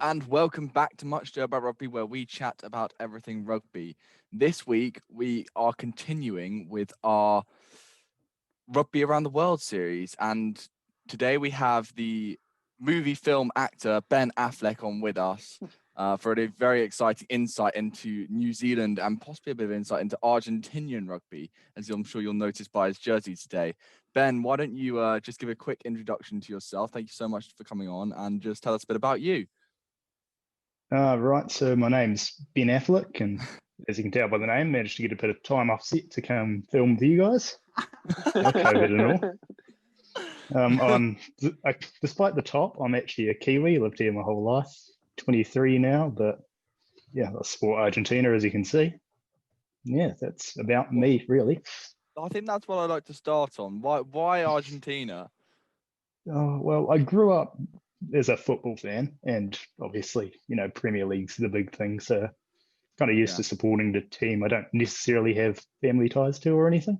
and welcome back to Much Ado About Rugby, where we chat about everything rugby. This week, we are continuing with our Rugby Around the World series, and today we have the movie film actor Ben Affleck on with us for a very exciting insight into New Zealand and possibly a bit of insight into Argentinian rugby, as I'm sure you'll notice by his jersey today. Ben, why don't you just give a quick introduction to yourself? Thank you so much for coming on, and just tell us a bit about you. Right, so my name's Ben Affleck, and as you can tell by the name, managed to get a bit of time off set to come film with you guys. COVID and all. Despite the top, I'm actually a Kiwi, lived here my whole life, 23 now, but yeah, I support Argentina, as you can see. Yeah, that's about me, really. I think that's what I'd like to start on. Why Argentina? Well, I grew up as a football fan, and obviously, Premier League's the big thing, so kind of used to supporting the team I don't necessarily have family ties to or anything.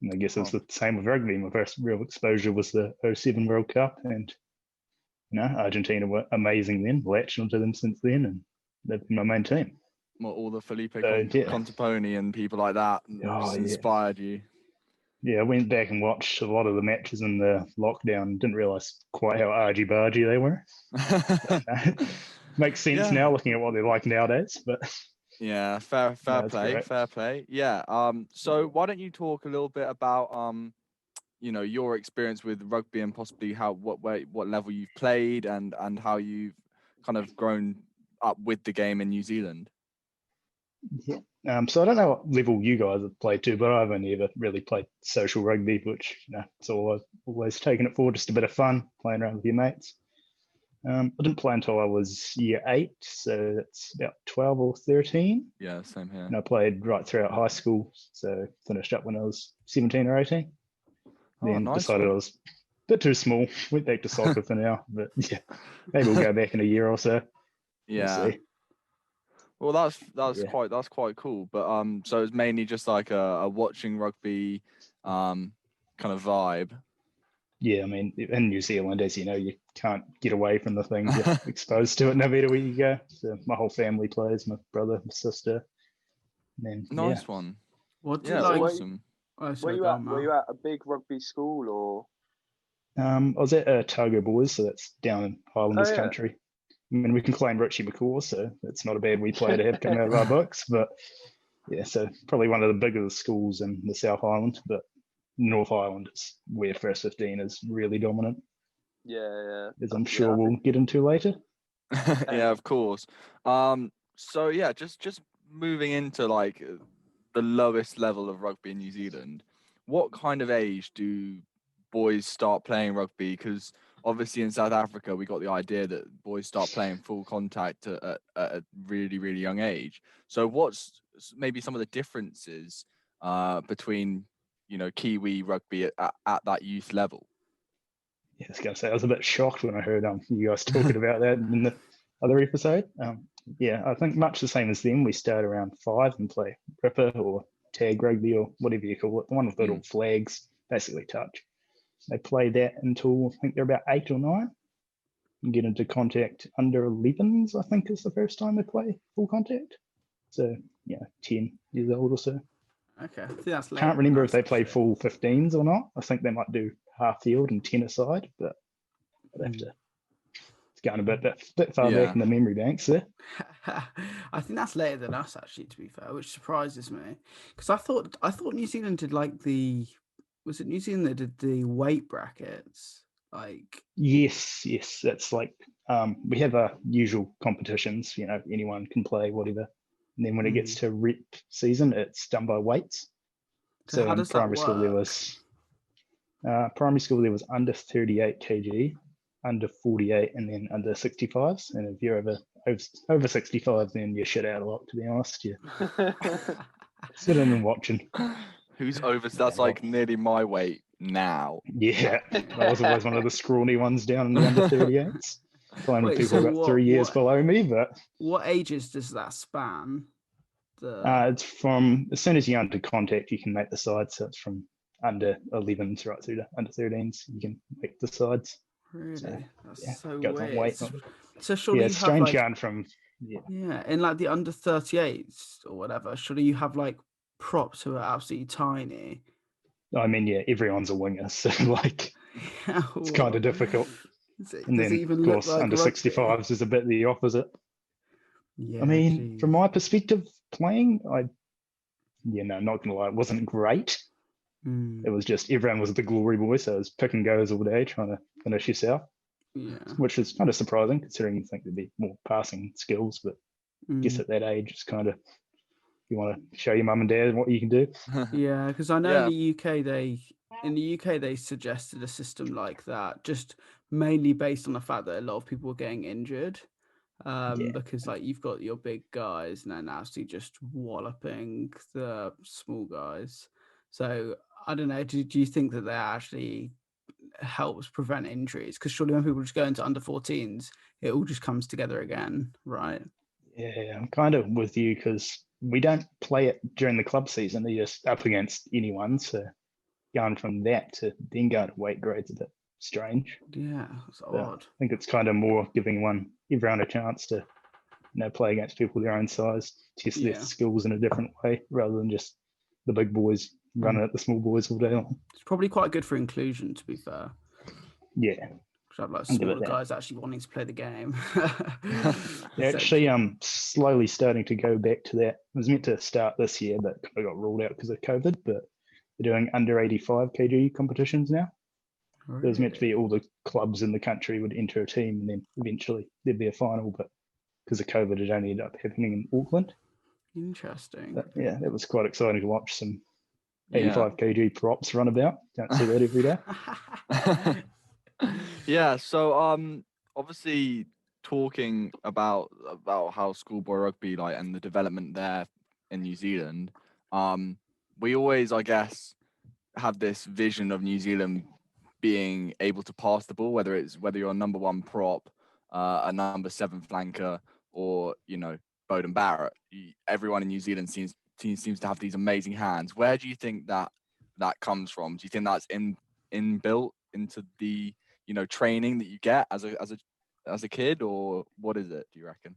And I guess it's the same with rugby. My first real exposure was the '07 World Cup, and Argentina were amazing then. Latched onto them since then, and they've been my main team. Well, all the Felipe Contaponi and people like that inspired you. Yeah, I went back and watched a lot of the matches in the lockdown. Didn't realise quite how argy-bargy they were. Makes sense now looking at what they're like nowadays. But yeah, fair play. Yeah. So why don't you talk a little bit about your experience with rugby and possibly what level you've played and how you've kind of grown up with the game in New Zealand. Yeah. So I don't know what level you guys have played to, but I've only ever really played social rugby, which it's all I've always taken it for, just a bit of fun, playing around with your mates. I didn't play until I was year 8, so that's about 12 or 13. Yeah, same here. And I played right throughout high school, so finished up when I was 17 or 18. Then decided I was a bit too small, went back to soccer for now, but yeah, maybe we'll go back in a year or so. Yeah. We'll see. Well, that's quite cool. But so it's mainly just like a watching rugby kind of vibe. Yeah, I mean, in New Zealand, as you know, you can't get away from the thing. You're exposed to it no matter where you go. So my whole family plays, my brother, my sister. And then, nice one. What do you like? Awesome. Were you at a big rugby school or? I was at Otago Boys, so that's down in Highlanders country. I mean, we can claim Richie McCaw, so it's not a bad wee player to have come out of our books. But yeah, so probably one of the bigger schools in the South Island, but North Island is where First 15 is really dominant. Yeah. As I'm sure we'll get into later. Yeah, of course. So yeah, just moving into like the lowest level of rugby in New Zealand, what kind of age do boys start playing rugby? Because obviously in South Africa we got the idea that boys start playing full contact at a really, really young age. So what's maybe some of the differences between Kiwi rugby at that youth level? Yeah, I was going to say, I was a bit shocked when I heard you guys talking about that in the other episode. Yeah, I think much the same as them. We start around 5 and play ripper or tag rugby or whatever you call it, the one with little flags, basically touch. They play that until I think they're about 8 or 9 and get into contact under 11s, I think is the first time they play full contact. So, 10 years old or so. Okay, I think that's late. Can't remember if they play full 15s or not. I think they might do half field and 10 aside, but I'd have to. It's going a bit far back in the memory banks there. I think that's later than us, actually, to be fair, which surprises me because I thought New Zealand did like was it New Zealand that did the weight brackets? Like yes, that's like we have our usual competitions. Anyone can play whatever. And then when it gets to rep season, it's done by weights. So in primary school there was under 38 kg, under 48, and then under 65s. And if you're over 65, then you're shit out a lot. To be honest, you sitting and watching. Who's over? That's like nearly my weight now. Yeah, I was always one of the scrawny ones down in the under 38s. Playing with people about 3 years below me, but what ages does that span? It's from as soon as you're under contact, you can make the sides. So it's from under 11s right through to under 13s. You can make the sides. Really? So, That's so weird. weird. So surely Yeah, you have strange like going from in like the under 38s or whatever. Surely you have like props who are absolutely tiny. I mean, yeah, everyone's a winger, so like it's kind of difficult. And Does it then, even of look course, like under rugby? 65s is a bit the opposite. Yeah, I mean, from geez. my perspective, playing, not gonna lie, it wasn't great. Mm, It was just everyone was the glory boy, so it was pick and goes all day trying to finish yourself, yeah. which is kind of surprising considering you think there'd be more passing skills. But I guess Mm. at that age, it's kind of you want to show your mum and dad what you can do. Yeah, because I know Yeah. in the UK they suggested a system like that, just mainly based on the fact that a lot of people were getting injured. Yeah. Because like you've got your big guys and then actually just walloping the small guys. So I don't know. Do you think that actually helps prevent injuries? Because surely when people just go into under 14s, it all just comes together again, right? Yeah, I'm kind of with you because we don't play it during the club season. They're just up against anyone. So going from that to then going to weight grades is a bit strange. Yeah, it's But I odd. think it's kind of more giving everyone a chance to play against people their own size, test their Yeah. skills in a different way rather than just the big boys running at the small boys all day long. It's probably quite good for inclusion, to be fair. Yeah, Because I have like I'll give it smaller that. guys actually wanting to play the game. They're actually slowly starting to go back to that. It was meant to start this year, but kind of got ruled out because of COVID. But they're doing under 85 kg competitions now. It was meant to be all the clubs in the country would enter a team, and then eventually there'd be a final. But because of COVID, it only ended up happening in Auckland. Interesting. But yeah, it was quite exciting to watch some Yeah. 85 kg props run about. Don't see that every day. Yeah, so obviously talking about how schoolboy rugby like and the development there in New Zealand, we always, I guess, have this vision of New Zealand being able to pass the ball, whether you're a number one prop, a number 7 flanker, or Bowden Barrett. Everyone in New Zealand seems to have these amazing hands. Where do you think that comes from? Do you think that's inbuilt into the training that you get as a kid, or what is it, do you reckon?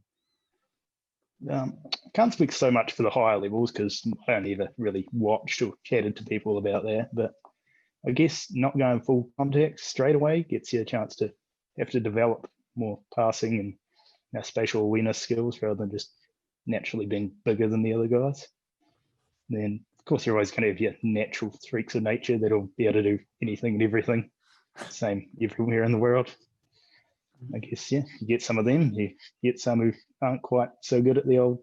Can't speak so much for the higher levels because I only ever really watched or chatted to people about that. But I guess not going full contact straight away gets you a chance to have to develop more passing and spatial awareness skills rather than just naturally being bigger than the other guys. And then, of course, you're always going to have your natural freaks of nature that'll be able to do anything and everything. Same everywhere in the world. I guess, yeah, you get some of them. You get some who aren't quite so good at the old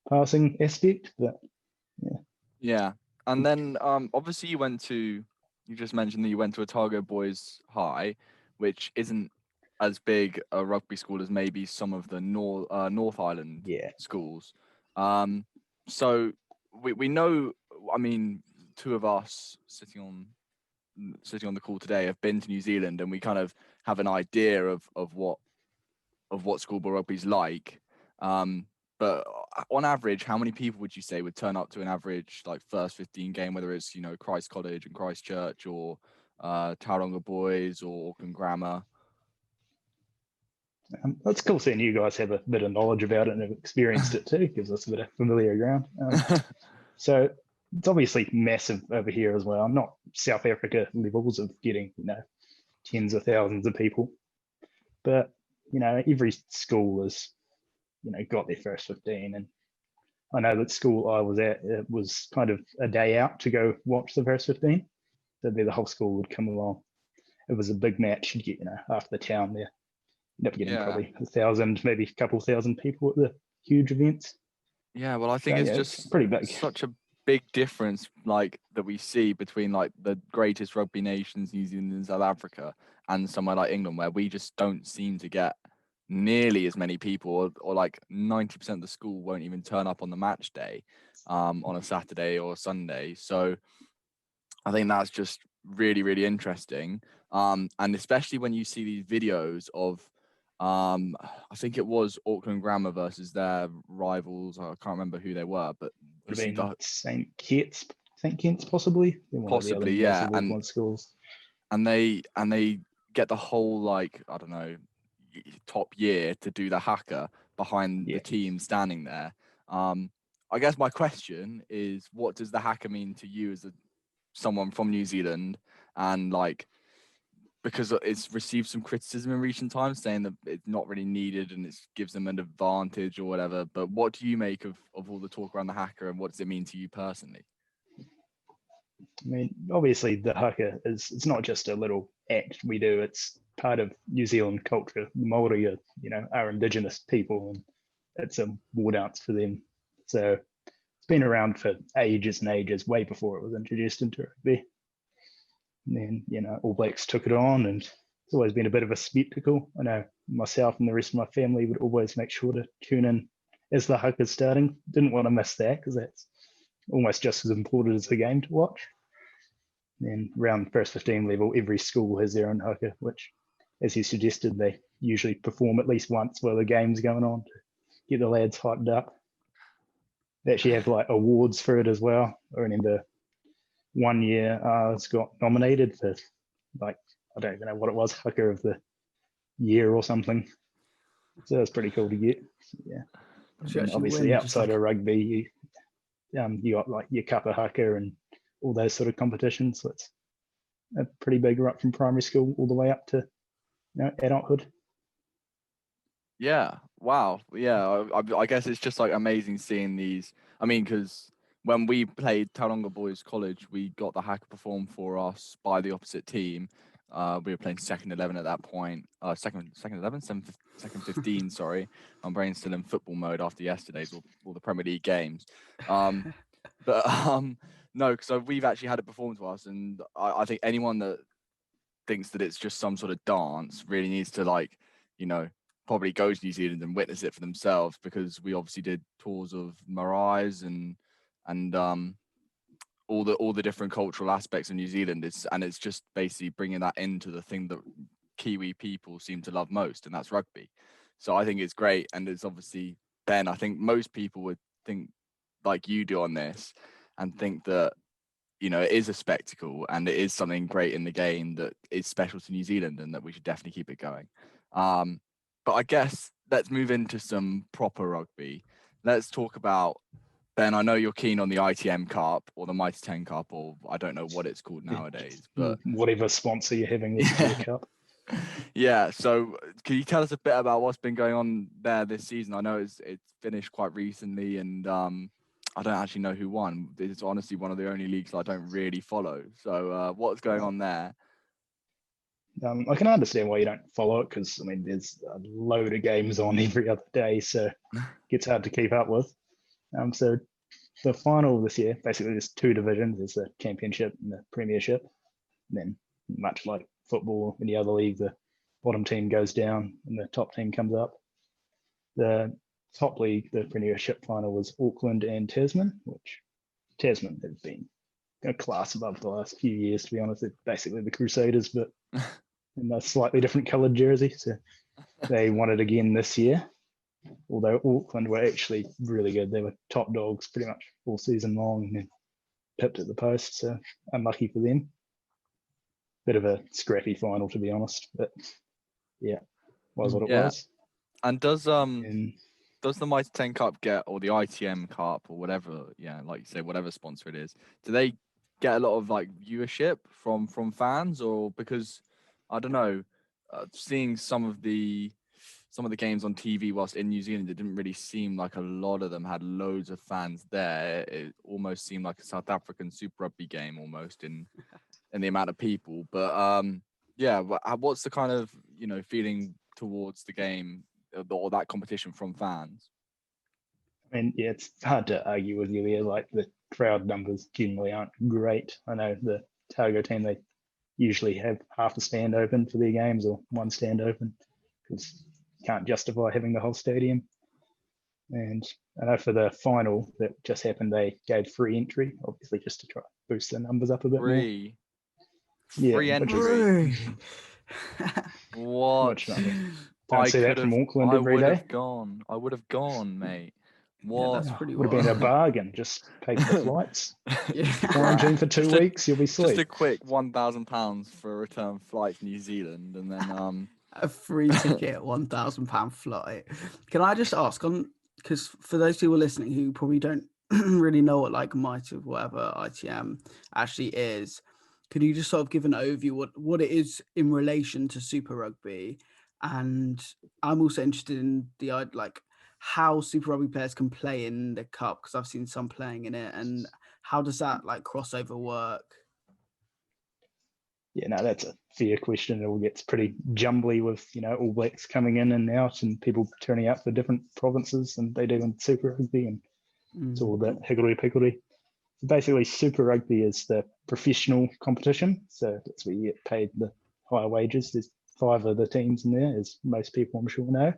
passing aspect, but yeah. Yeah. And then obviously you just mentioned that you went to Otago Boys High, which isn't as big a rugby school as maybe some of the North Island schools. So we know, I mean, two of us sitting on the call today have been to New Zealand, and we kind of have an idea of what schoolboy rugby's like. But on average, how many people would you say would turn up to an average like first 15 game, whether it's Christ College and Christchurch, or Tauranga Boys or Auckland Grammar? That's cool seeing you guys have a bit of knowledge about it and have experienced it too. Gives us a bit of familiar ground. So it's obviously massive over here as well. I'm not South Africa levels of getting tens of thousands of people, but every school has got their first 15. And I know that school I was at, it was kind of a day out to go watch the first 15. So the whole school would come along. It was a big match. You'd get half the town there. You'd up getting probably 1,000, maybe a couple thousand people at the huge events. Yeah, well, I think it's pretty big. Such a big difference like that we see between like the greatest rugby nations, New Zealand and South Africa, and somewhere like England, where we just don't seem to get nearly as many people, or like 90% of the school won't even turn up on the match day on a Saturday or Sunday. So I think that's just really, really interesting. And especially when you see these videos of I think it was Auckland Grammar versus their rivals. I can't remember who they were, but would have been St. Kitts possibly. Possibly, yeah. And schools. And they get the whole, like, I don't know, top year to do the haka behind the Yeah. team standing there. I guess my question is, what does the haka mean to you as someone from New Zealand? And like, because it's received some criticism in recent times saying that it's not really needed and it gives them an advantage or whatever. But what do you make of all the talk around the haka, and what does it mean to you personally? I mean, obviously the haka it's not just a little act we do, it's part of New Zealand culture. The Māori are indigenous people, and it's a war dance for them. So it's been around for ages and ages, way before it was introduced into rugby. And then, All Blacks took it on, and it's always been a bit of a spectacle. I know myself and the rest of my family would always make sure to tune in as the haka's starting. Didn't want to miss that because that's almost just as important as the game to watch. Then around first 15 level, every school has their own haka, which, as you suggested, they usually perform at least once while the game's going on to get the lads hyped up. They actually have like awards for it as well. I remember one year I got nominated for I don't even know what it was, haka of the year or something. So that's pretty cool to get. Yeah. And obviously outside of rugby, you got like your kappa haka and all those sort of competitions. So it's a pretty big rut from primary school all the way up to adulthood. Yeah. Wow. Yeah. I guess it's just like amazing seeing these. I mean, because when we played Tauranga Boys College, we got the haka performed for us by the opposite team. We were playing second 11 at that point. Second 11, second 15. Sorry, my brain's still in football mode after yesterday's all the Premier League games. But no, because we've actually had it performed to us, and I think anyone that thinks that it's just some sort of dance really needs to probably go to New Zealand and witness it for themselves, because we obviously did tours of Marais and all the different cultural aspects of New Zealand. It's just basically bringing that into the thing that Kiwi people seem to love most, and that's rugby. So I think it's great, and it's obviously, Ben, I think most people would think like you do on this and think that it is a spectacle and it is something great in the game that is special to New Zealand, and that we should definitely keep it going. But I guess let's move into some proper rugby. Let's talk about, Ben, I know you're keen on the ITM Cup or the Mighty 10 Cup, or I don't know what it's called nowadays, but whatever sponsor you're having this year, Cup. Yeah, so can you tell us a bit about what's been going on there this season? I know it's finished quite recently, and I don't actually know who won. It's honestly one of the only leagues I don't really follow. So what's going on there? I can understand why you don't follow it, because there's a load of games on every other day, so it gets hard to keep up with. So the final this year, basically there's two divisions. There's the championship and the premiership. And then much like football, any other league, the bottom team goes down and the top team comes up. The top league, the premiership final, was Auckland and Tasman, which Tasman has been a class above the last few years, to be honest. They're basically the Crusaders, but in a slightly different coloured jersey. So they won it again this year. Although Auckland were actually really good. They were top dogs pretty much all season long, and then pipped at the post, so unlucky for them. Bit of a scrappy final, to be honest, but yeah, was what it was. And does the Mighty 10 Cup get, or the ITM Cup, or whatever, like you say, whatever sponsor it is, do they get a lot of like viewership from fans? Or because I don't know, seeing some of the games on TV whilst in New Zealand, it didn't really seem like a lot of them had loads of fans there. It almost seemed like a South African Super Rugby game almost in the amount of people. But what's the kind of feeling towards the game or that competition from fans? It's hard to argue with you there. Like, the crowd numbers generally aren't great. I know the Targo team, they usually have half a stand open for their games, or one stand open, because you can't justify having the whole stadium. And I know for the final that just happened, they gave free entry, obviously just to try to boost the numbers up a bit more. Free entry. What? Don't see that from Auckland every day. I would have gone, mate. What? Yeah, that's pretty would have been a bargain. Just pay for the flights. Quarantine for 2 weeks, you'll be sweet. Just a quick £1,000 for a return flight to New Zealand, and then A free ticket, £1,000 flight. Can I just ask on, because for those people listening who probably don't really know what like Might of whatever ITM actually is, could you just sort of give an overview what it is in relation to Super Rugby? And I'm also interested in the like how Super Rugby players can play in the cup, because I've seen some playing in it, and how does that like crossover work? Yeah, no, that's a fair question. It all gets pretty jumbly with, All Blacks coming in and out and people turning out for different provinces and they do in Super Rugby, and it's all a bit higgledy-piggledy. So basically, Super Rugby is the professional competition. So that's where you get paid the higher wages. There's 5 of the teams in there, as most people I'm sure know.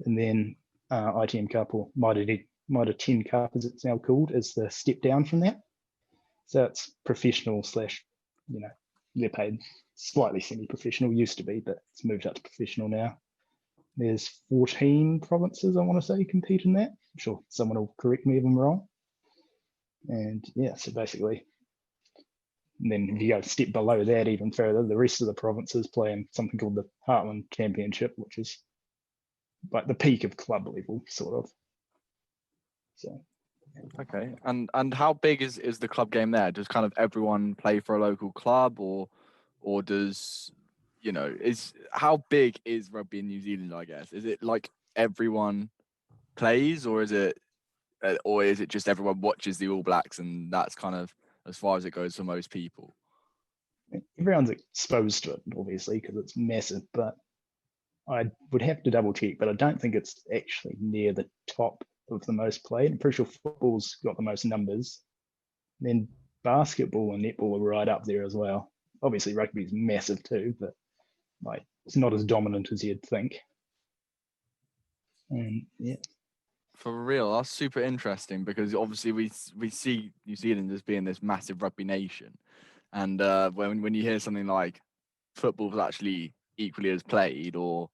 And then ITM Cup, or Mitre 10 Cup as it's now called, is the step down from that. So it's professional slash, they're paid slightly semi-professional, used to be, but it's moved up to professional now. There's 14 provinces, I want to say, compete in that. I'm sure someone will correct me if I'm wrong. And yeah, so basically, and then if you go a step below that even further, the rest of the provinces play in something called the Heartland Championship, which is like the peak of club level, sort of. So Okay, and how big is the club game there? Does kind of everyone play for a local club, or does is how big is rugby in New Zealand? I guess, is it like everyone plays, or is it just everyone watches the All Blacks and that's kind of as far as it goes for most people? everyone's exposed to it, obviously, because it's massive, but I would have to double check, but I don't think it's actually near the top of the most played. I'm pretty sure football's got the most numbers. Then basketball and netball are right up there as well. Obviously, rugby's massive too, but like it's not as dominant as you'd think. And yeah, For real, that's super interesting, because obviously we see New Zealand as being this massive rugby nation, and when you hear something like football is actually equally as played, or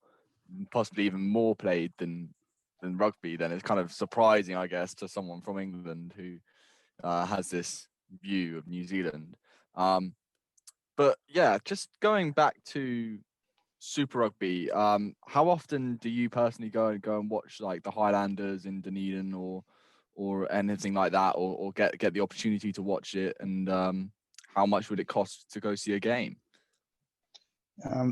possibly even more played than rugby, then it's kind of surprising, I guess, to someone from England who has this view of New Zealand. But yeah, just going back to Super Rugby, how often do you personally go and watch like the Highlanders in Dunedin, or anything like that, or get the opportunity to watch it? And how much would it cost to go see a game?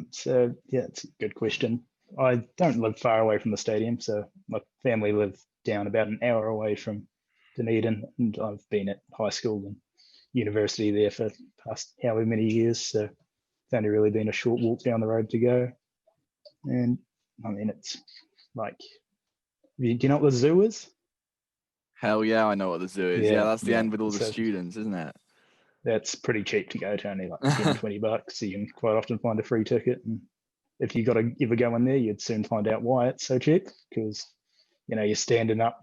so yeah, it's a good question. I don't live far away from the stadium, so my family live down about an hour away from Dunedin, and I've been at high school and university there for past however many years. So it's only really been a short walk down the road to go. And I mean, it's like, do you know what the zoo is? Hell yeah, I know what the zoo is. Yeah, that's the yeah. end with all the So students, isn't it? that's pretty cheap to go to, only like 10, $20. So you can quite often find a free ticket. And if you got to ever go in there, you'd soon find out why it's so cheap, because, you're standing up,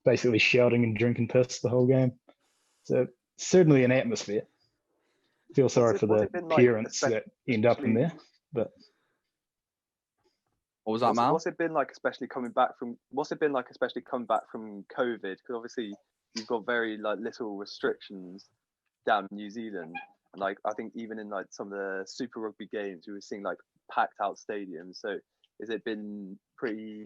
basically shouting and drinking piss the whole game. So certainly an atmosphere. Feel sorry for the parents that end up in there, but What was that, Mal? What's it been like, especially coming back from COVID? Because obviously you've got very like little restrictions down in New Zealand. And like I think even in like some of the Super Rugby games, we were seeing like packed out stadiums. So has it been pretty?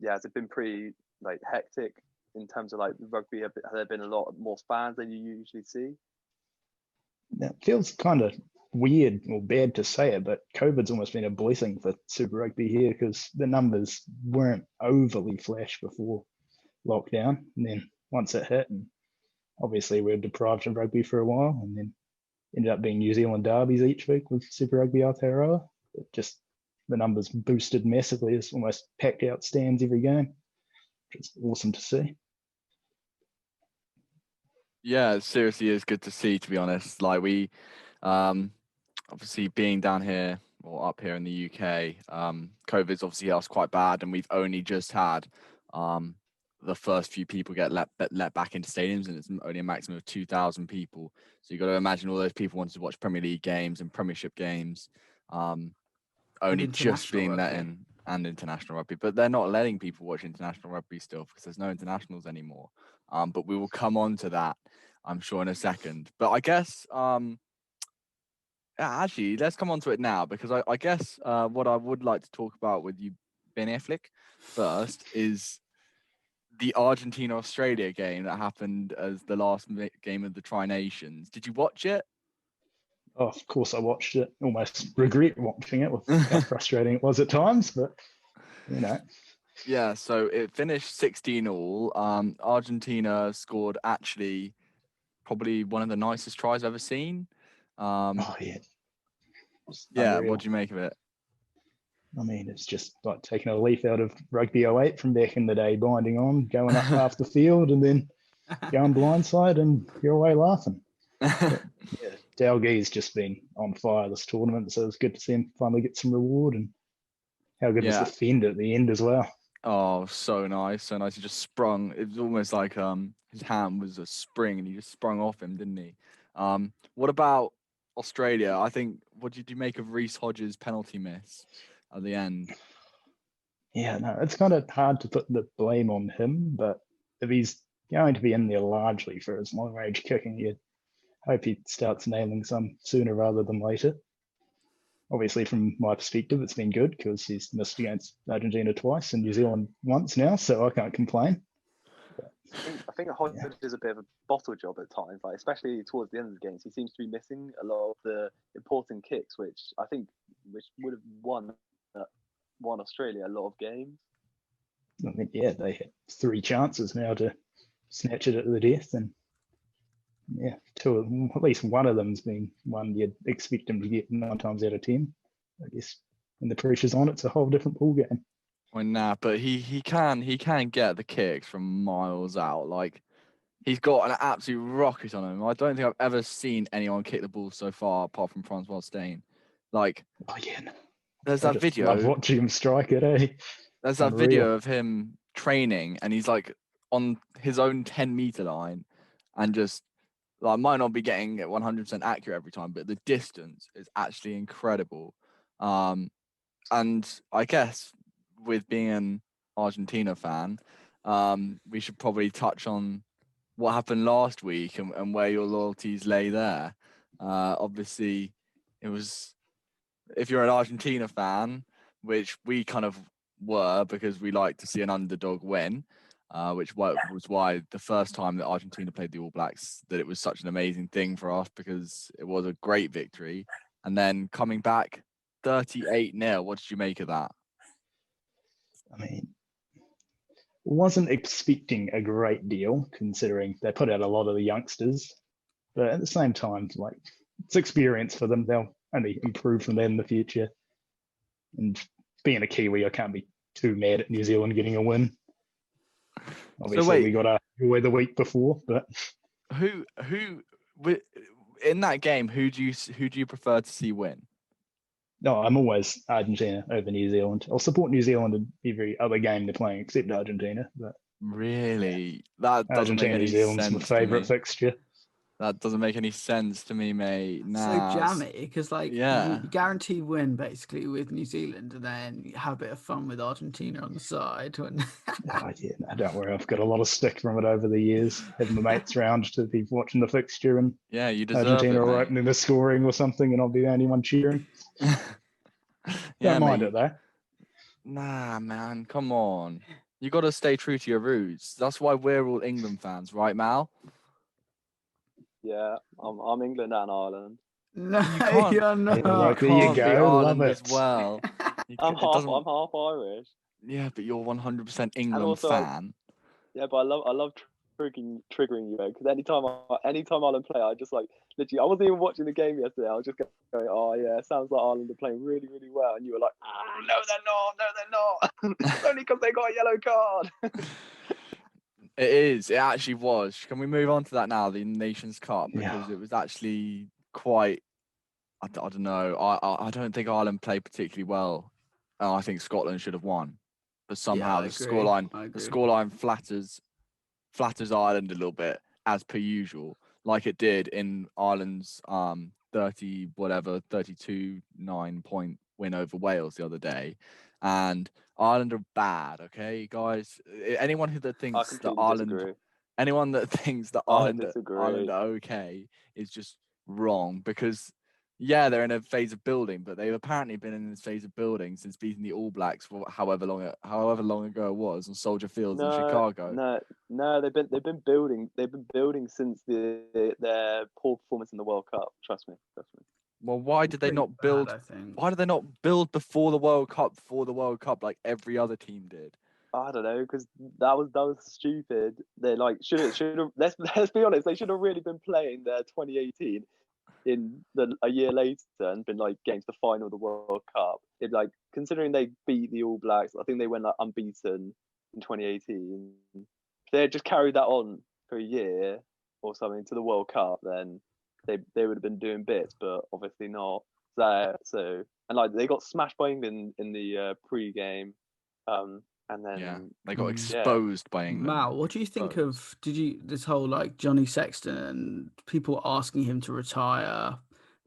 Has it been pretty like hectic in terms of like rugby? Have there been a lot more fans than you usually see? it feels kind of weird or bad to say it, but COVID's almost been a blessing for Super Rugby here, because the numbers weren't overly flash before lockdown. And then once it hit, and obviously we were deprived of rugby for a while, and then ended up being New Zealand derbies each week with Super Rugby Aotearoa. It just, the numbers boosted massively. It's almost packed out stands every game, which is awesome to see. Yeah, it seriously is good to see, to be honest. Like we, obviously being down here or up here in the UK, COVID's obviously hit us quite bad, and we've only just had the first few people get let back into stadiums, and it's only a maximum of 2,000 people. So you got to imagine all those people wanted to watch Premier League games and Premiership games, only just being let in, and international rugby. But they're not letting people watch international rugby still, because there's no internationals anymore. But we will come on to that, I'm sure, in a second. But I guess Actually, let's come on to it now because I guess what I would like to talk about with you, Ben Affleck, first is the Argentina-Australia game that happened as the last game of the Tri Nations. Did you watch it? Oh, of course, I watched it. Almost regret watching it with how frustrating it was at times, but you know. Yeah, so it finished 16-all. Argentina scored actually probably one of the nicest tries I've ever seen. Oh yeah, Yeah, unreal. what do you make of it? I mean, it's just like taking a leaf out of Rugby 08 from back in the day, binding on, going up half the field, and then going blindside, and you're away laughing. But yeah, Dalgi's just been on fire this tournament, so it's good to see him finally get some reward. And how good was Yeah. the fend at the end as well? Oh, so nice, so nice. He just sprung. It was almost like his hand was a spring, and he just sprung off him, didn't he? What about Australia? I think. What did you make of Reece Hodges' penalty miss at the end? Yeah, no, it's kind of hard to put the blame on him, but if he's going to be in there largely for his long range kicking, you hope he starts nailing some sooner rather than later. Obviously, from my perspective, it's been good because he's missed against Argentina twice and New Zealand once now, so I can't complain. I think Hodge is a bit of a bottle job at times, like especially towards the end of the games. He seems to be missing a lot of the important kicks, which would have won Australia a lot of games. I mean, yeah, they had 3 chances now to snatch it at the death, and yeah, at least one of them's been one you'd expect him to get 9 times out of 10. I guess when the pressure's on, it's a whole different ball game. Well, nah, but he can get the kicks from miles out. Like he's got an absolute rocket on him. I don't think I've ever seen anyone kick the ball so far apart from Francois Steyn. Like, oh yeah, there's I that just video. love watching him strike it. Eh? There's that video of him training, and he's like on his own 10-meter line, and just like might not be getting it 100% accurate every time, but the distance is actually incredible. And I guess with being an Argentina fan, we should probably touch on what happened last week and where your loyalties lay there. Obviously, it was, if you're an Argentina fan, which we kind of were because we like to see an underdog win, which was why the first time that Argentina played the All Blacks, that it was such an amazing thing for us because it was a great victory. And then coming back 38-0, what did you make of that? I mean, wasn't expecting a great deal considering they put out a lot of the youngsters, but at the same time, like it's experience for them. They'll only improve from that in the future. And being a Kiwi, I can't be too mad at New Zealand getting a win. Obviously, we got a away the week before, but who in that game, who do you prefer to see win? No, I'm always Argentina over New Zealand. I'll support New Zealand in every other game they're playing except Argentina. But really, that doesn't Argentina, make any New Zealand's sense. my favourite fixture. That doesn't make any sense to me, mate. Nah, so jammy because yeah, you guarantee win basically with New Zealand, and then you have a bit of fun with Argentina on the side. When... oh, yeah, no, don't worry. I've got a lot of stick from it over the years. Having my mates round to be watching the fixture, and yeah, you deserve Argentina it, are opening the scoring or something, and I'll be the only one cheering. Don't mind it though. Nah, man, come on. You got to stay true to your roots. That's why we're all England fans, right, Mal? Yeah, I'm England and Ireland. No, you're not. Yeah, there you go. Ireland Love as well. I'm half Irish. Yeah, but you're 100% England also, fan. Yeah, but I love triggering you, because anytime Ireland play, I just like literally. I wasn't even watching the game yesterday. I was just going, oh yeah, it sounds like Ireland are playing really, really well, and you were like, oh, no, they're not. It's only because they got a yellow card. It is. It actually was. Can we move on to that now? The Nations Cup, because Yeah. it was actually quite. I don't know. I don't think Ireland played particularly well. I think Scotland should have won, but somehow the scoreline flatters Ireland a little bit as per usual, like it did in Ireland's 32-9 point win over Wales the other day. And Ireland are bad, okay, guys. Anyone that thinks that Ireland are okay is just wrong, because Yeah, they're in a phase of building, but they've apparently been in this phase of building since beating the All Blacks for however long ago it was on Soldier Fields in Chicago. No, they've been building. They've been building since their poor performance in the World Cup. Trust me. Well, why did they Pretty not bad, build? I think. Why did they not build before the World Cup like every other team did? I don't know, because that was stupid. They like should have. Let's be honest. They should have really been playing their 2018 a year later and been like getting to the final of the World Cup. It like considering they beat the All Blacks, I think they went like unbeaten in 2018. If they had just carried that on for a year or something to the World Cup, then they would have been doing bits, but obviously not. So and like they got smashed by England in the pre-game, and then they got exposed by England. Mal, what do you think of this whole like Johnny Sexton and people asking him to retire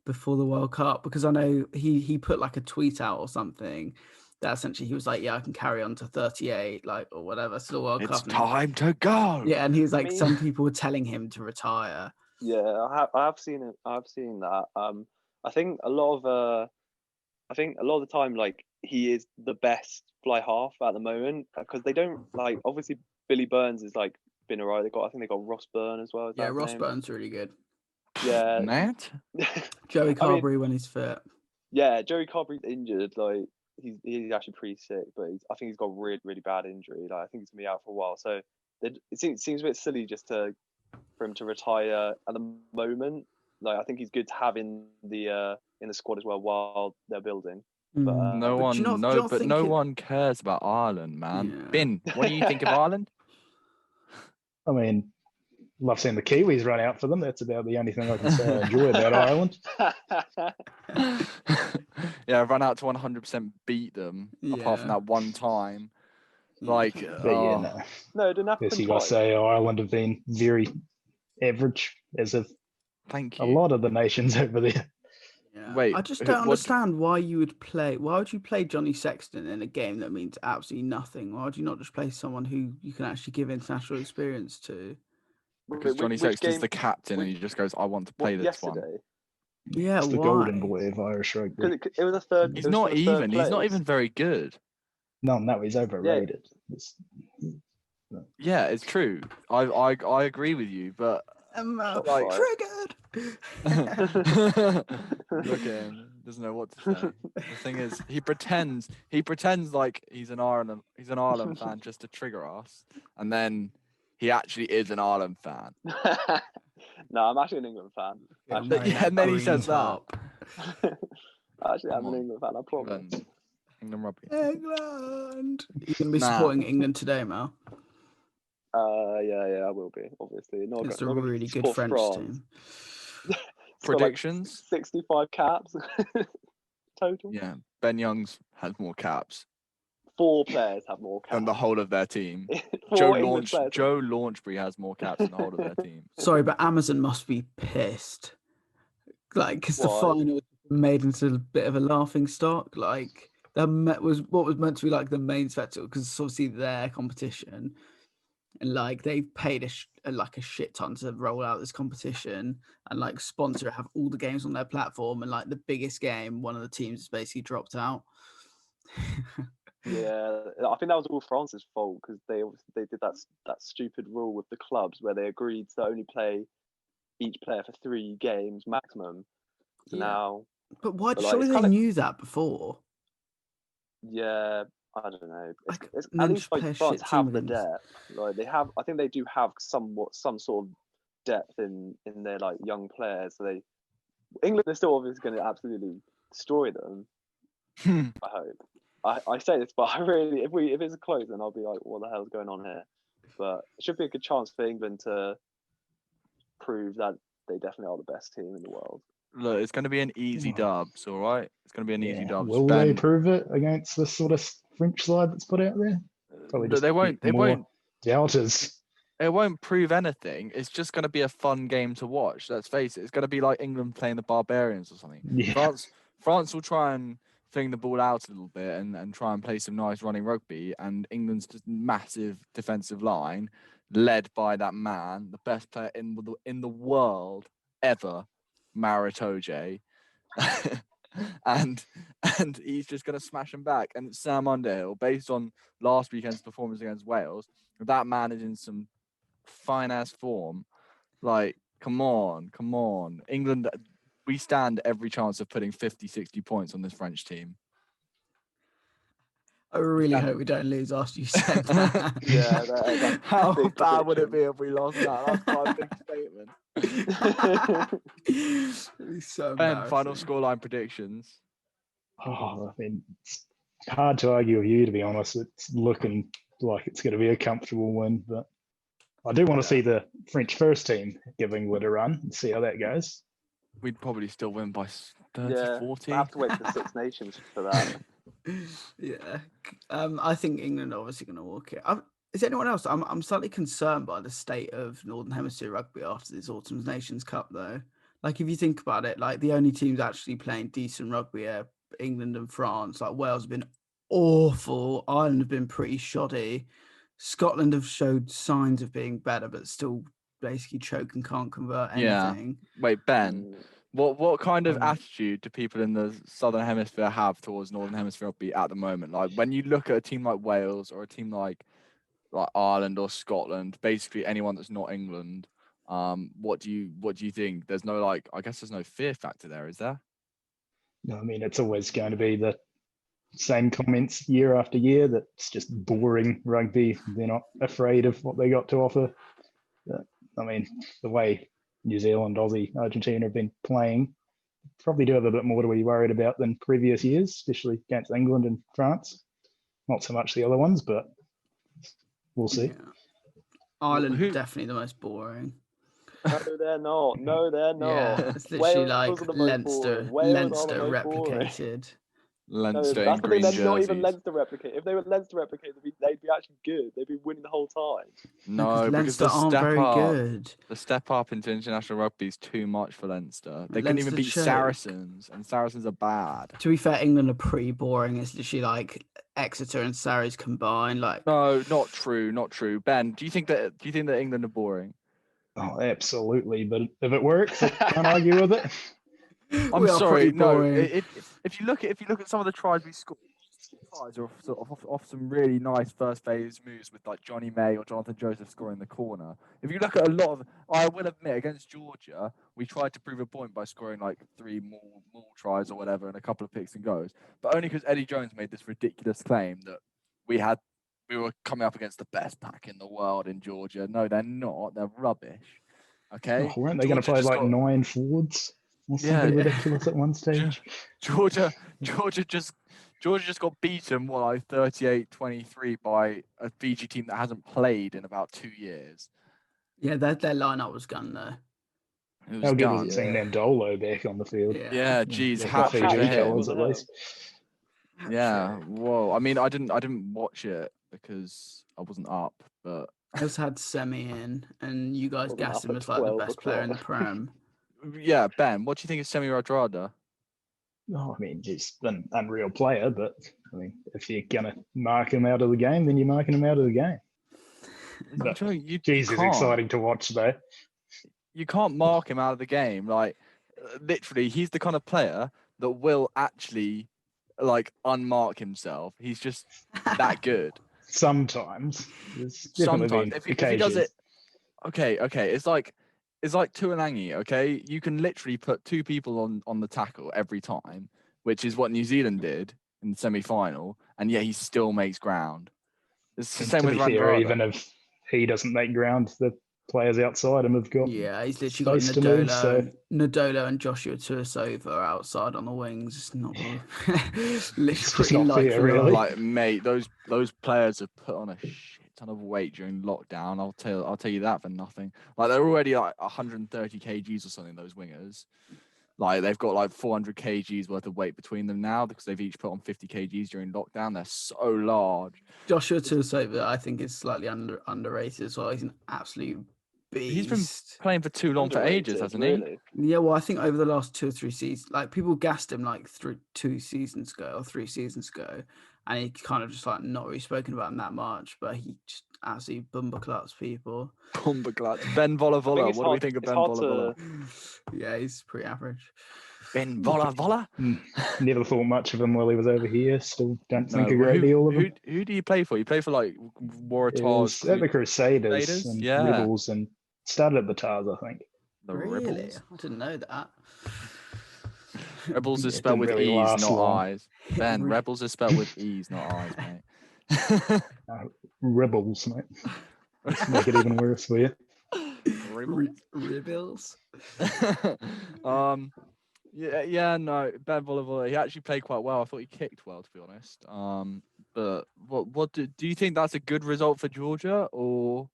before the World Cup? Because I know he put like a tweet out or something that essentially he was like, yeah, I can carry on to 38, like, or whatever, to the World Cup. It's time to go. Yeah, and he was like, some people were telling him to retire. Yeah, I have seen it. I've seen that. I think a lot of the time, like he is the best fly half at the moment because they don't like. Obviously, Billy Burns is like been alright. I think they got Ross Byrne as well. Yeah, Ross Byrne's really good. Yeah, Matt. Joey Carberry when he's fit. Yeah, Joey Carberry's injured. Like he's actually pretty sick, but I think he's got really really bad injury. Like I think he's gonna be out for a while. So it seems a bit silly just for him to retire at the moment. Like I think he's good to have in the squad as well while they're building. But, no one cares about Ireland, man. Yeah. Bin, what do you think of Ireland? I mean, love seeing the Kiwis run out for them. That's about the only thing I can say I enjoy about Ireland. Yeah, run out to 100% beat them, apart from that one time. Like, no, it didn't happen. Yes, you gotta say Ireland have been very average, as of thank you. a lot of the nations over there. Yeah. Wait, I just don't understand why you would play. Why would you play Johnny Sexton in a game that means absolutely nothing? Why would you not just play someone who you can actually give international experience to? Because Johnny Sexton's the captain, and he just goes, "I want to play this one." Yeah, it's the golden boy of Irish rugby. It was a third. He's not even. He's not even very good. No, he's overrated. Yeah, it's true. I agree with you, but like triggered. Look at him. Doesn't know what to say. The thing is, he pretends like he's an Ireland fan just to trigger us, and then he actually is an Ireland fan. No, I'm actually an England fan. And then he says that. Actually, I'm an England fan. I promise. England rugby. England. You're gonna be supporting England today, Mal. Yeah, I will be. Obviously, it's a really good French team. Predictions: 65 caps total. Yeah, Ben Youngs has more caps. 4 players have more caps than the whole of their team. Joe Launchbury has more caps than the whole of their team. Sorry, but Amazon must be pissed. Like, because the final was made into a bit of a laughing stock. Like, that was what was meant to be like the main spectacle, because it's obviously their competition. And like they've paid a shit ton to roll out this competition and like sponsor, have all the games on their platform, and like the biggest game, one of the teams has basically dropped out. Yeah, I think that was all France's fault, because they did that stupid rule with the clubs where they agreed to only play each player for 3 games maximum. So now, but surely they knew that before. Yeah, I don't know. It's at least like France have the depth. Like they have, I think they do have some sort of depth in their like young players. So England are still obviously going to absolutely destroy them. I hope. I say this, but I really, if it's close, then I'll be like, what the hell is going on here? But it should be a good chance for England to prove that they definitely are the best team in the world. Look, it's going to be an easy dubs, all right? It's going to be an easy dubs. Will they prove it against the sort of French side that's put out there? They won't. Doubters. It won't prove anything. It's just going to be a fun game to watch. Let's face it. It's going to be like England playing the Barbarians or something. Yeah. France will try and fling the ball out a little bit and try and play some nice running rugby. And England's just massive defensive line, led by that man, the best player in the world ever, Maritoje, and he's just going to smash him back. And it's Sam Underhill, based on last weekend's performance against Wales. That man is in some fine ass form. Like, come on. England, we stand every chance of putting 50, 60 points on this French team. I really Yeah. hope we don't lose after you said that. Yeah, that's a How big bad would it be prediction. if we lost that? That's quite a big statement. It'd be so Ben, final embarrassing. scoreline predictions. Oh, I mean, it's hard to argue with you, to be honest. It's looking like it's going to be a comfortable win, but I do want to see the French first team give England a run and see how that goes. We'd probably still win by 30, Yeah, 40. I have to wait for the Six Nations for that. Yeah, I think England are obviously going to walk it. Is anyone else? I'm slightly concerned by the state of Northern Hemisphere rugby after this autumn's Nations Cup, though. Like, if you think about it, like the only teams actually playing decent rugby are England and France. Like Wales have been awful. Ireland have been pretty shoddy. Scotland have showed signs of being better, but still basically choke and can't convert Yeah. anything. Wait, Ben, Mm. what kind of Um, attitude do people in the Southern Hemisphere have towards Northern Hemisphere rugby at the moment? Like, when you look at a team like Wales or a team like Ireland or Scotland, basically anyone that's not England, what do you think? There's no, like, I guess there's no fear factor there, is there? No, I mean, it's always going to be the same comments year after year that it's just boring rugby. They're not afraid of what they got to offer. But, I mean, the way New Zealand, Aussie, Argentina have been playing, probably do have a bit more to be worried about than previous years, especially against England and France. Not so much the other ones, but we'll see. Yeah. Ireland who- definitely the most boring. No, they're not. No, they're not. Yeah, it's literally Wales like are the most boring. Wales are the Leinster most boring. replicated. No, Leinster in that's the thing. green They're not even jerseys. Leinster replicate. If they were Leinster replicate, they'd be actually good. They'd be winning the whole time. No, because Leinster the aren't step very up, good. the step up into international rugby is too much for Leinster. They couldn't even Leinster beat choke. Saracens, and Saracens are bad. To be fair, England are pretty boring. It's literally like Exeter and Sarries combined. Like, No, not true. Ben, do you think that England are boring? Oh, absolutely. But if it works, I can't argue with it. I'm we are sorry, pretty no. boring. If you look at some of the tries we scored, tries are off some really nice first phase moves with like Johnny May or Jonathan Joseph scoring the corner. If you look at a lot of, I will admit, against Georgia, we tried to prove a point by scoring like 3 more tries or whatever and a couple of picks and goes, but only because Eddie Jones made this ridiculous claim that we were coming up against the best pack in the world in Georgia. No, they're not. They're rubbish. Okay. Oh, weren't they going to Georgia play just like got- 9 forwards or Yeah, something yeah. ridiculous at one stage? Georgia just got beaten, 38-23 by a Fiji team that hasn't played in about 2 years. yeah, their lineup was gun though. It was How good gone. was it seeing Mandolo back on the field? Yeah, geez, With hat the trick for Fiji him. colours at What the least. Yeah, whoa. I mean, I didn't watch it because I wasn't up, but I just had Semi in, and you guys Wasn't gassed up him at as like the 12 best player in the o'clock. Prem. yeah, Ben, what do you think of Semi Radradra? Oh, I mean, he's an unreal player, but I mean, if you're going to mark him out of the game, then you're marking him out of the game. But, Joe, you Jeez, it's can't. exciting to watch, though. You can't mark him out of the game. Like, literally, he's the kind of player that will actually like unmark himself. He's just that good. Sometimes. There's definitely Sometimes been if he does occasions. it, okay, it's like Tuolangi. Okay, you can literally put 2 people on the tackle every time, which is what New Zealand did in the semi-final, and yet he still makes ground. It's the And same to with be fair, Radradra. even if he doesn't make ground, the players outside him have got Yeah, he's literally space got to move. So Nadolo and Joshua Tuisova outside on the wings. It's not literally just pretty not like fair, for really. like. Like, mate, those players have put on a shit ton of weight during lockdown. I'll tell you that for nothing. Like, they're already like 130 kgs or something, those wingers. Like, they've got like 400 kgs worth of weight between them now because they've each put on 50 kgs during lockdown. They're so large. Joshua Tuisova, I think, is slightly underrated as well. He's an absolute beast. He's been playing for too long for ages, Underrated, hasn't he? really. Yeah, well, I think over the last 2 or 3 seasons, like people gassed him like 2 seasons ago or 3 seasons ago, and he kind of just like not really spoken about him that much, but he just absolutely bumpercluts people. Bumperclutch. Ben Vola I think Vola. it's What do we hard- think of it's Ben hard Vola Vola? Yeah, he's pretty average. Ben Volla Volla. Never thought much of him while he was over here. Still don't think a well, great deal of him. Who do you play for? You play for like He Waratahs, was at the Crusaders Crusaders? and Yeah. Rebels, and started at the Tars, I think. The Really? Rebels. I didn't know that. Rebels is It spelled didn't with really E's, last not long. I's. Ben, Re- Rebels is spelled with E's, not I's, mate. Rebels, mate. Let's make it even worse for you. Rebels. No, Ben Volla, he actually played quite well. I thought he kicked well, to be honest. But what do you think that's a good result for Georgia or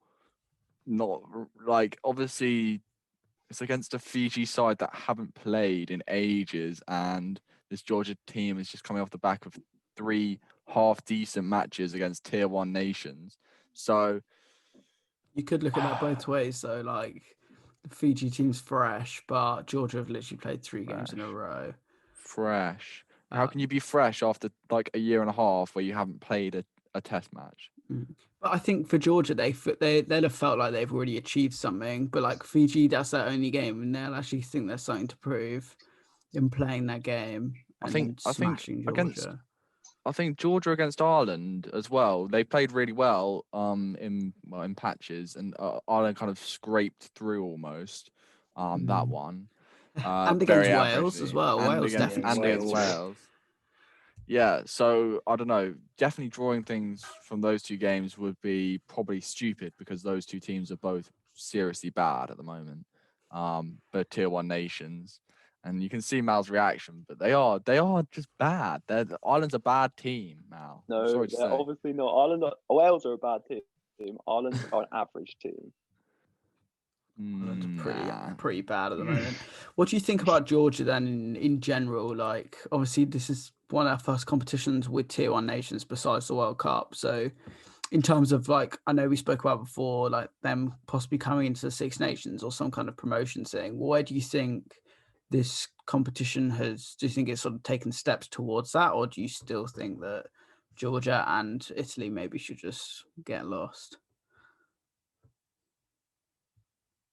not? Like, obviously, it's against a Fiji side that haven't played in ages, and this Georgia team is just coming off the back of 3 half-decent matches against Tier 1 nations. So You could look at that both ways. So, like, the Fiji team's fresh, but Georgia have literally played 3 games in a row. fresh. How can you be fresh after like a year and a half where you haven't played a test match? But I think for Georgia, they'd have felt like they've already achieved something. But like Fiji, that's their only game, and they'll actually think there's something to prove in playing that game. I think smashing Georgia. I think Georgia against Ireland as well. They played really well in patches, and Ireland kind of scraped through almost that one. And very against Wales averagely. as well. And Wales against, definitely and against Wales. Yeah, so I don't know. Definitely drawing things from those 2 games would be probably stupid because those 2 teams are both seriously bad at the moment. But Tier 1 nations. And you can see Mal's reaction, but they are just bad. Ireland's a bad team, Mal. I'm No, sorry to they're say. obviously not. Wales are a bad team. Ireland are an average team. Ireland are pretty bad at the moment. What do you think about Georgia then in general? Like, obviously, this is one of our first competitions with Tier 1 nations besides the World Cup. So, in terms of like, I know we spoke about before, like them possibly coming into the Six Nations or some kind of promotion thing. Where do you think this competition do you think it's sort of taken steps towards that, or do you still think that Georgia and Italy maybe should just get lost?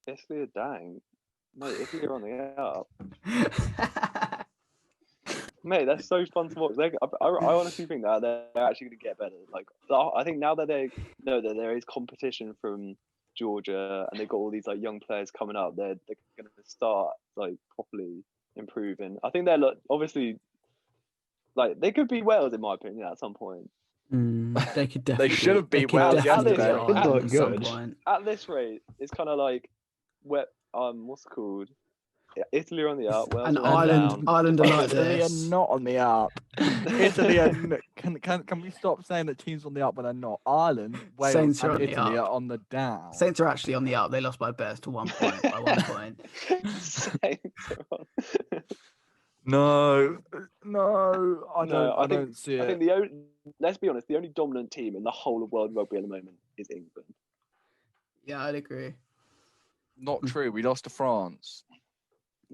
Italy are dang. Mate, Italy are on the up. Mate, that's so fun to watch. I honestly think that they're actually going to get better. Like, I think now that they know that there is competition from Georgia and they've got all these like young players coming up, they're going to start like properly improving. I think they're obviously like they could beat Wales in my opinion at some point. They could definitely. They should have beat Wales yesterday. At this rate, it's kind of like what's it called? Italy are on the up. Wales and are Ireland are like Italy this. are not on the up. Italy are can we stop saying that teams on the up when they're not? Ireland, Wales, Saints and Italy are on the down. Saints are actually on the up. They lost by best to 1 point. By 1 point. Saints are on. No, I don't see it. I think let's be honest, the only dominant team in the whole of world rugby at the moment is England. Yeah, I'd agree. Not true. We lost to France.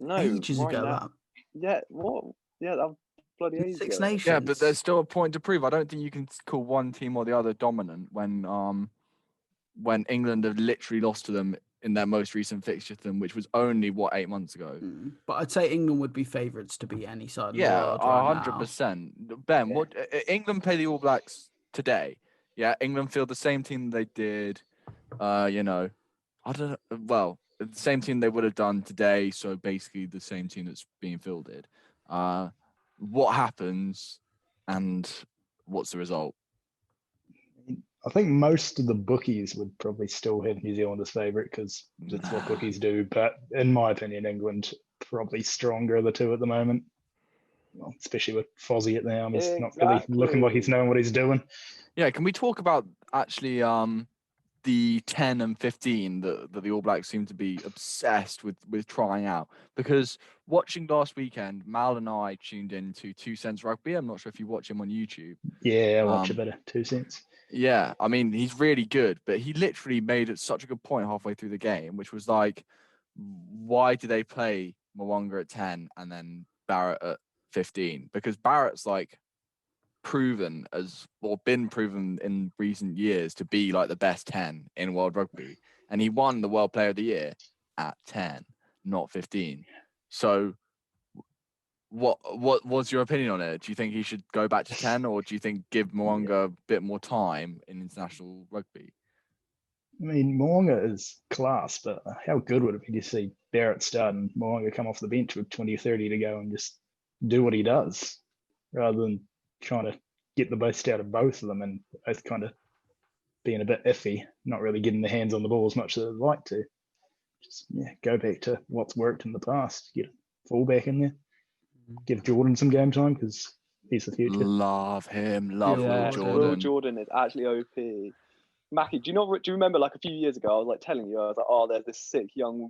No, ages ago. Now. Yeah, what? Yeah, that was bloody ages Six ago. Nations. Yeah, but there's still a point to prove. I don't think you can call one team or the other dominant when England have literally lost to them in their most recent fixture to them, which was only 8 months ago. But I'd say England would be favourites to beat any side. Yeah, in the world 100%. Ben, what England play the All Blacks today? Yeah, England field the same team they did. I don't know. Well, the same team they would have done today. So basically, the same team that's being fielded. What happens, and what's the result? I think most of the bookies would probably still have New Zealand as favourite because that's what bookies do. But in my opinion, England probably stronger of the 2 at the moment. Well, especially with Fozzie at the helm, he's not really looking like he's knowing what he's doing. Yeah, can we talk about actually the 10 and 15 that the All Blacks seem to be obsessed with trying out? Because watching last weekend, Mal and I tuned in to 2 Cents Rugby. I'm not sure if you watch him on YouTube. Yeah, I watch a bit of 2 Cents. Yeah, I mean, he's really good, but he literally made such a good point halfway through the game, which was like, why do they play Mwanga at 10 and then Barrett at 15? Because Barrett's like been proven in recent years to be like the best 10 in world rugby, and he won the World Player of the Year at 10, not 15. So What's your opinion on it? Do you think he should go back to 10, or do you think give Mo'unga a bit more time in international rugby? I mean, Mo'unga is class, but how good would it be to see Barrett start and Mo'unga come off the bench with 20 or 30 to go and just do what he does, rather than trying to get the most out of both of them and both kind of being a bit iffy, not really getting their hands on the ball as much as they'd like to. Just go back to what's worked in the past. Get a fullback in there. Give Jordan some game time because he's the future. Love him. Love Yeah, Will Jordan. Will Jordan. Jordan is actually OP. Mackie, do you remember like a few years ago? I was like telling you, I was like, oh, there's this sick young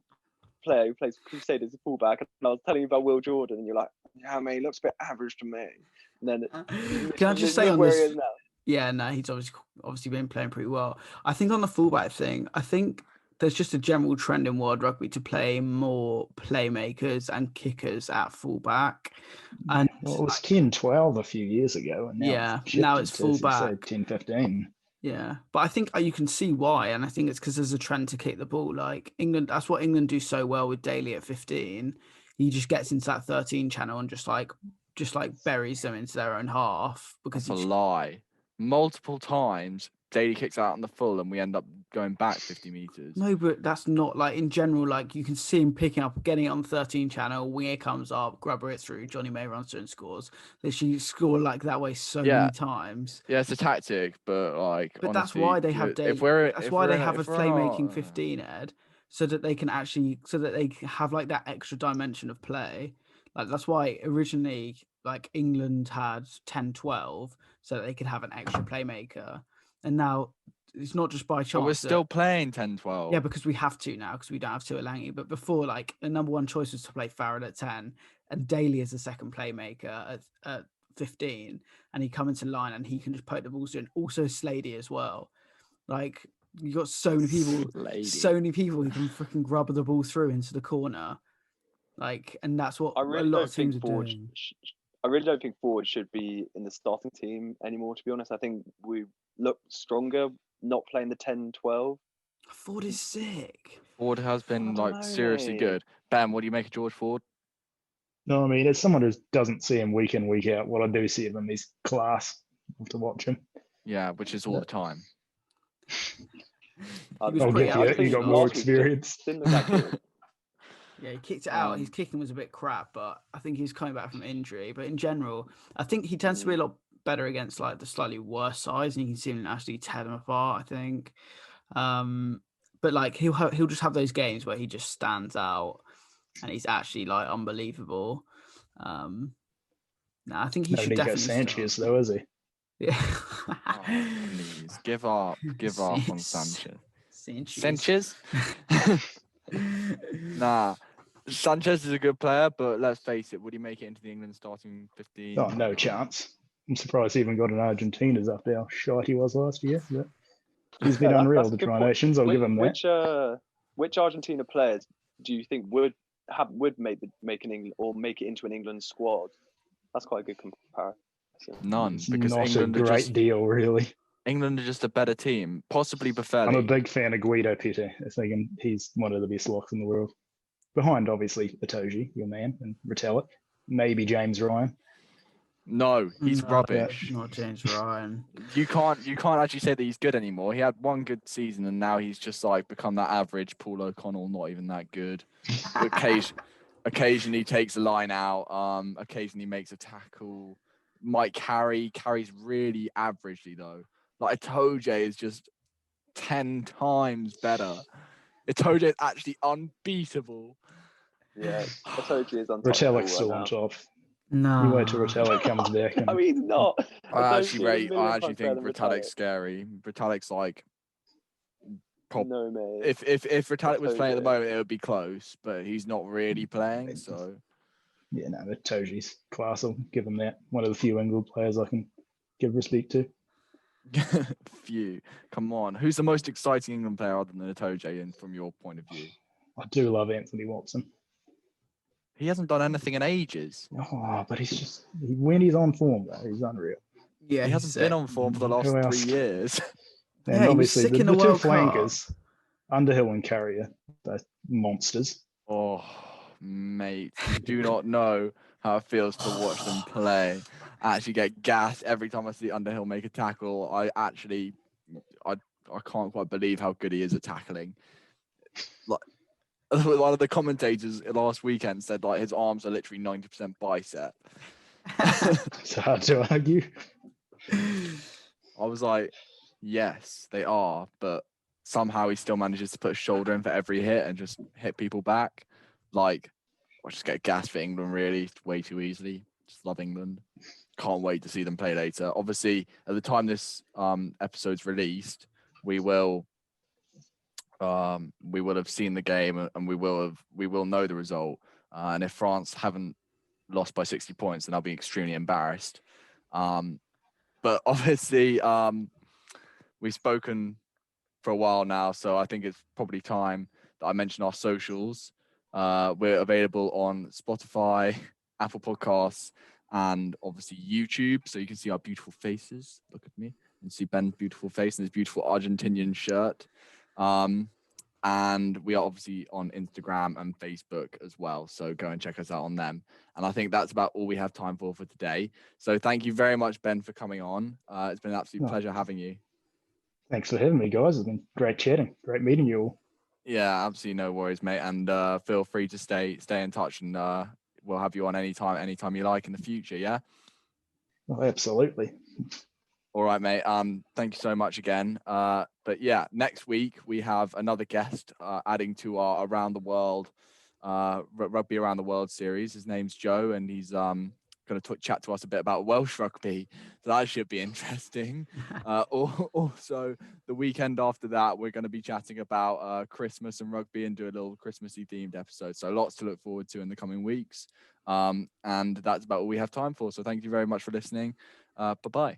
player who plays Crusaders as a fullback, and I was telling you about Will Jordan, and you're like, yeah, mate, he looks a bit average to me. And then Can I just say look on where he this? is now. Yeah, no, he's obviously been playing pretty well. I think on the fullback thing, I think there's just a general trend in world rugby to play more playmakers and kickers at fullback. And Well, it was 10, 12 a few years ago, and now yeah, it's now it's shifted to, as you say, fullback. 10, 15. Yeah, but I think you can see why, and I think it's because there's a trend to kick the ball. Like England, that's what England do so well with Daly at 15. He just gets into that 13 channel and just like buries them into their own half because That's a he lie. Multiple times, Daly kicks out on the full, and we end up going back 50 meters. No, but that's not like in general. Like you can see him picking up, getting it on the 13 channel. Winger comes up, grabber it through. Johnny May runs through and scores. They should score like that way so many times. Yeah, it's a tactic, but like, But that's honestly, why they have Daly. That's why they have a if we're playmaking not- 15, Ed, so that they can actually, so that they have like that extra dimension of play. Like that's why originally like England had 10, 12, so that they could have an extra playmaker, and now it's not just by chance. But we're that- still playing 10-12. Yeah, because we have to now because we don't have Tuolangi. But before, like the number one choice was to play Farrell at 10 and Daly as the second playmaker at 15, and he come into line and he can just poke the balls in. Also Slady as well. Like you got so many people who can freaking grub the ball through into the corner. Like, and that's what I a really lot don't of teams think are forward. doing. I really don't think forward should be in the starting team anymore. To be honest, I think we look stronger not playing the 10-12. Ford is sick. Ford has been I don't like know, seriously mate. good. Ben, what do you make of George Ford? No, I mean, as someone who doesn't see him week in, week out, what I do see of him is class to watch him. Yeah, which is all the time. I'll give you, you got more experience. Didn't look that good. Yeah, he kicked it out. His kicking was a bit crap, but I think he's coming back from injury. But in general, I think he tends to be a lot better against like the slightly worse sides, and you can see him actually tear them apart. I think, but like he'll just have those games where he just stands out, and he's actually like unbelievable. No, I think he should Nico definitely Sanchez, start. though, is he? Yeah. Oh, please give up on Sanchez. Sanchez. Nah, Sanchez is a good player, but let's face it, would he make it into the England starting 15? Oh, no chance. I'm surprised he even got an Argentina's up how shite he was last year. But he's been unreal, That's the a good Tri point. Nations. I'll give him that. Which Argentina players do you think would make an England or make it into an England squad? That's quite a good comparison. None, It's because not England a are great just deal, really. England are just a better team. Possibly Buffelli. I'm a big fan of Guido Pete. I think he's one of the best locks in the world. Behind, obviously, Itoje, your man, and Retallick. Maybe James Ryan. No, he's rubbish. Not James Ryan. You can't actually say that he's good anymore. He had one good season, and now he's just like become that average Paul O'Connell, not even that good. Occasionally takes a line out. Occasionally makes a tackle. Might carries really averagely though. Like Itoje is just 10 times better. Itoje is actually unbeatable. Yeah, Itoje is on top. Retallick's still on top. No. You wait till Retallick comes back. And No, he's not. I Itoje is a million actually times better think than Retallick's scary. Retallick's like No, mate. if Retallick was playing at the Itoje. moment, it would be close, but he's not really playing, so yeah, no, Itoje's class. I'll give him that. One of the few England players I can give respect to. few. Come on. Who's the most exciting England player other than Itoje and from your point of view? I do love Anthony Watson. He hasn't done anything in ages. Oh, but he's just when he's on form, though, he's unreal. Yeah, He hasn't been on form for the last Who else? 3 years. And Yeah, he was obviously sick the in the two World Cup. flankers, Underhill and Carrier, both monsters. Oh, mate, you do not know how it feels to watch them play. I actually get gassed every time I see Underhill make a tackle. I can't quite believe how good he is at tackling. Like one of the commentators last weekend said, like his arms are literally 90% bicep. It's hard to argue. I was like, yes, they are, but somehow he still manages to put a shoulder in for every hit and just hit people back. Like, I just get gassed for England really way too easily. Just love England. Can't wait to see them play later. Obviously, at the time this episode's released, we will have seen the game and we will know the result. And if France haven't lost by 60 points, then I'll be extremely embarrassed. But obviously, we've spoken for a while now, so I think it's probably time that I mention our socials. We're available on Spotify, Apple Podcasts, and obviously YouTube, so you can see our beautiful faces. Look at me and see Ben's beautiful face and his beautiful Argentinian shirt. And we are obviously on Instagram and Facebook as well, so go and check us out on them. And I think that's about all we have time for today. So thank you very much, Ben, for coming on. It's been an absolute pleasure having you. Thanks for having me, guys. It's been great chatting. Great meeting you all. Yeah, absolutely no worries, mate. And feel free to stay in touch, and we'll have you on anytime you like in the future. Yeah. Oh, absolutely. All right, mate. Thank you so much again. But yeah, next week we have another guest adding to our Around the World, Rugby Around the World series. His name's Joe, and he's going to chat to us a bit about Welsh rugby. So that should be interesting. Also, the weekend after that, we're going to be chatting about Christmas and rugby and do a little Christmassy themed episode. So lots to look forward to in the coming weeks. And that's about all we have time for. So thank you very much for listening. Bye-bye.